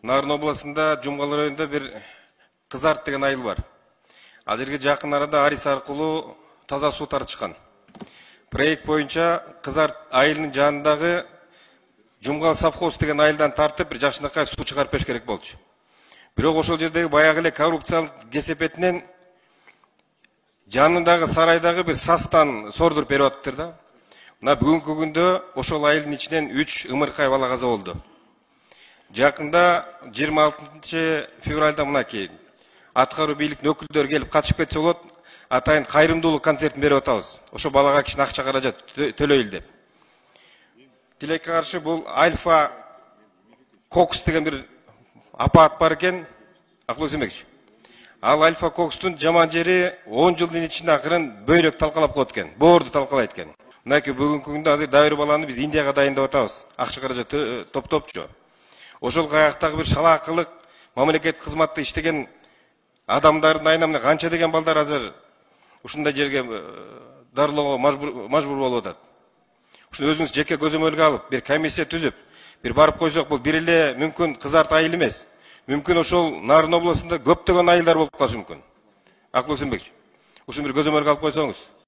Нарын областында Жумгал районунда бир Кызарт деген айыл бар. Ал жерге жакын арада Арис аркылуу таза суу тартышкан. Проект боюнча Кызарт айылынын жанындагы Жумгал совхоз деген айылдан тартып бир жакшынакай суу чыгарып бериш керек болчу. Бирок ошол жердеги баягы эле коррупциялык кесепетинен жанындагы сарайдагы бир састан сордуруп берип атыптыр да. Мына бүгүнкү күндө ошол айылдын ичинен 3 ымыркай бала каза болду. Жакында 26 февралда мынакей аткаруу бийликтин өкүлдөрү келип катышып кетсе болот, атайын кайрымдуулук концертин берип атабыз. Ошо балага кичине акча каражат төлөйүл деп. Тилекке каршы бул Альфа Кокс деген бир апаат бар экен, акыл өзөмекчи. Ал Альфа Кокстун жаман жери 10 жылдын ичинде акырын бөйрөк талкалап коет экен, боорду талкалайт экен. Мынакей бүгүнкү күндө азыр дайыр баланы биз Индияга дайындап атабыз. Акча каражат топтопчу. Ошол каяктагы бир шалаакылык мамлекет кызматта иштеген адамдардын айнамына канча деген балдар азыр ушундай жерге дарылоого мажбур болуп атат. Ушуну өзүңүз жеке көзөмөлгө алып, бир комиссия түзүп, бир барып койсок, бул бир эле мүмкүн Кызарт айыл эмес. Мүмкүн ошол Нарын областында көптөгөн айылдар болуп калышы мүмкүн. Акыл Өсөнбекчи. Ушуну бир көзөмөлгө алып койсоңуз.